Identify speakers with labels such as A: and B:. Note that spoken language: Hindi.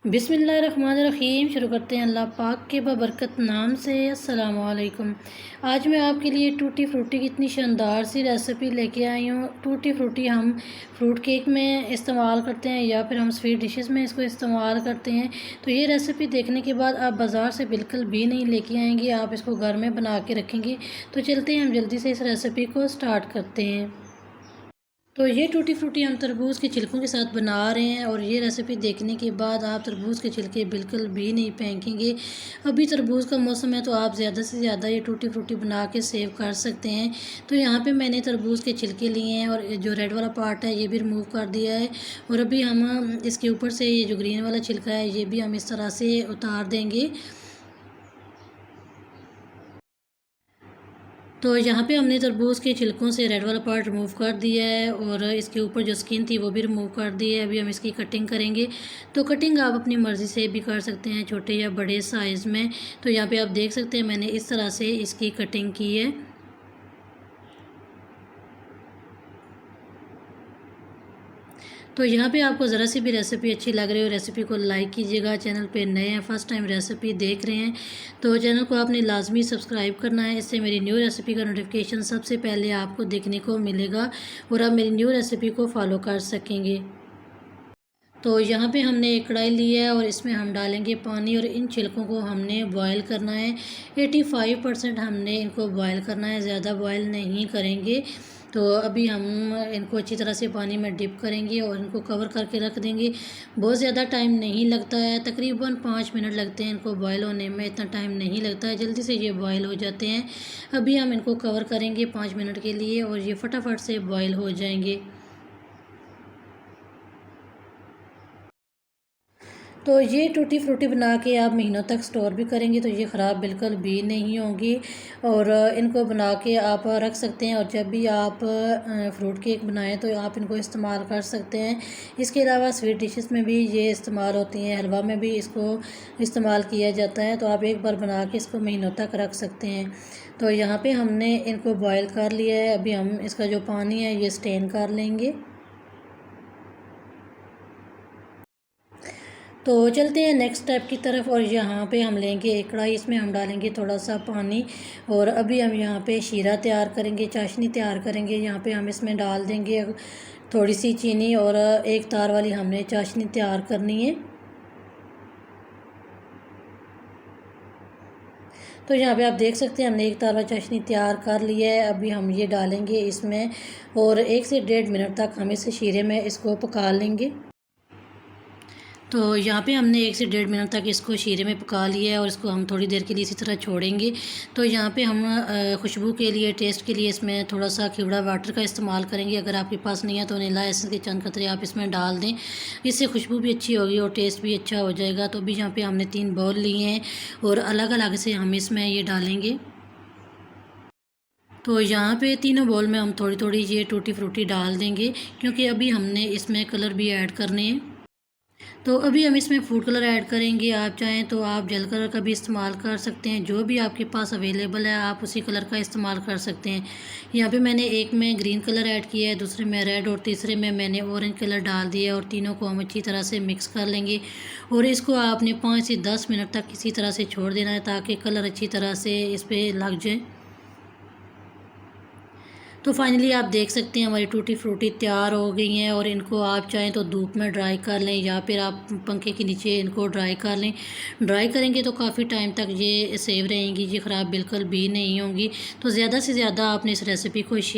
A: बिस्मिल्लाहिर्रहमानिर्रहीम। शुरू करते हैं अल्लाह पाक के बबरकत नाम से। अस्सलामु अलैकुम। आज मैं आपके लिए टूटी फ्रूटी की इतनी शानदार सी रेसिपी लेके आई हूँ। टूटी फ्रूटी हम फ्रूट केक में इस्तेमाल करते हैं या फिर हम स्वीट डिशेस में इसको इस्तेमाल करते हैं। तो ये रेसिपी देखने के बाद आप बाज़ार से बिल्कुल भी नहीं लेके आएंगे, आप इसको घर में बना के रखेंगे। तो चलते हैं हम जल्दी से इस रेसिपी को स्टार्ट करते हैं। तो ये टूटी फ्रूटी हम तरबूज़ के छिलकों के साथ बना रहे हैं और ये रेसिपी देखने के बाद आप तरबूज़ के छिलके बिल्कुल भी नहीं फेंकेंगे। अभी तरबूज़ का मौसम है तो आप ज़्यादा से ज़्यादा ये टूटी फ्रूटी बना के सेव कर सकते हैं। तो यहाँ पे मैंने तरबूज़ के छिलके लिए हैं और जो रेड वाला पार्ट है ये भी रिमूव कर दिया है। और अभी हम इसके ऊपर से ये जो ग्रीन वाला छिलका है ये भी हम इस तरह से उतार देंगे। तो यहाँ पे हमने तरबूज़ के छिलकों से रेड वाला पार्ट रिमूव कर दिया है और इसके ऊपर जो स्किन थी वो भी रिमूव कर दी है। अभी हम इसकी कटिंग करेंगे। तो कटिंग आप अपनी मर्ज़ी से भी कर सकते हैं, छोटे या बड़े साइज़ में। तो यहाँ पे आप देख सकते हैं मैंने इस तरह से इसकी कटिंग की है। तो यहाँ पे आपको ज़रा सी भी रेसिपी अच्छी लग रही हो, रेसिपी को लाइक कीजिएगा। चैनल पे नए हैं, फर्स्ट टाइम रेसिपी देख रहे हैं तो चैनल को आपने लाजमी सब्सक्राइब करना है। इससे मेरी न्यू रेसिपी का नोटिफिकेशन सबसे पहले आपको देखने को मिलेगा और आप मेरी न्यू रेसिपी को फॉलो कर सकेंगे। तो यहाँ पे हमने एक कढ़ाई ली है और इसमें हम डालेंगे पानी और इन छिलकों को हमने बॉयल करना है। 85% हमने इनको बॉयल करना है, ज़्यादा बॉयल नहीं करेंगे। तो अभी हम इनको अच्छी तरह से पानी में डिप करेंगे और इनको कवर करके रख देंगे। बहुत ज़्यादा टाइम नहीं लगता है, तकरीबन 5 मिनट लगते हैं इनको बॉयल होने में, इतना टाइम नहीं लगता है, जल्दी से ये बॉयल हो जाते हैं। अभी हम इनको कवर करेंगे 5 मिनट के लिए और ये फटाफट से बॉयल हो जाएंगे। तो ये टूटी फ्रूटी बना के आप महीनों तक स्टोर भी करेंगे तो ये ख़राब बिल्कुल भी नहीं होंगी और इनको बना के आप रख सकते हैं। और जब भी आप फ्रूट केक बनाएं तो आप इनको इस्तेमाल कर सकते हैं। इसके अलावा स्वीट डिशेस में भी ये इस्तेमाल होती हैं, हलवा में भी इसको इस्तेमाल किया जाता है। तो आप एक बार बना के इसको महीनों तक रख सकते हैं। तो यहाँ पे हमने इनको बॉयल कर लिया है। अभी हम इसका जो पानी है ये स्टेन कर लेंगे। तो चलते हैं नेक्स्ट स्टेप की तरफ और यहाँ पे हम लेंगे एक कढ़ाई, इसमें हम डालेंगे थोड़ा सा पानी और अभी हम यहाँ पे शीरा तैयार करेंगे, चाशनी तैयार करेंगे। यहाँ पे हम इसमें डाल देंगे थोड़ी सी चीनी और एक तार वाली हमने चाशनी तैयार करनी है। तो यहाँ पे आप देख सकते हैं हमने एक तार वाली चाशनी तैयार कर लिया है। अभी हम ये डालेंगे इसमें और 1 से 1.5 मिनट तक हम इस शीरे में इसको पका लेंगे। तो यहाँ पे हमने 1 से 1.5 मिनट तक इसको शीरे में पका लिया है और इसको हम थोड़ी देर के लिए इसी तरह छोड़ेंगे। तो यहाँ पे हम खुशबू के लिए, टेस्ट के लिए इसमें थोड़ा सा खिवड़ा वाटर का इस्तेमाल करेंगे। अगर आपके पास नहीं है तो वनीला एसेंस के चंद कतरे आप इसमें डाल दें, इससे खुशबू भी अच्छी होगी और टेस्ट भी अच्छा हो जाएगा। तो अभी यहाँ पर हमने 3 बाउल लिए हैं और अलग अलग से हम इसमें ये डालेंगे। तो यहाँ पे तीनों बाउल में हम थोड़ी थोड़ी ये टूटी फ्रूटी डाल देंगे क्योंकि अभी हमने इसमें कलर भी ऐड करने हैं। तो अभी हम इसमें फूड कलर ऐड करेंगे। आप चाहें तो आप जेल कलर का भी इस्तेमाल कर सकते हैं, जो भी आपके पास अवेलेबल है आप उसी कलर का इस्तेमाल कर सकते हैं। यहाँ पे मैंने एक में ग्रीन कलर ऐड किया है, दूसरे में रेड और तीसरे में मैंने ऑरेंज कलर डाल दिया और तीनों को हम अच्छी तरह से मिक्स कर लेंगे। और इसको आपने 5 से 10 मिनट तक इसी तरह से छोड़ देना है ताकि कलर अच्छी तरह से इस पर लग जाए। तो फाइनली आप देख सकते हैं हमारी टूटी फ्रूटी तैयार हो गई हैं और इनको आप चाहें तो धूप में ड्राई कर लें या फिर आप पंखे के नीचे इनको ड्राई कर लें। ड्राई करेंगे तो काफ़ी टाइम तक ये सेव रहेंगी, ये ख़राब बिल्कुल भी नहीं होंगी। तो ज़्यादा से ज़्यादा आपने इस रेसिपी को शेयर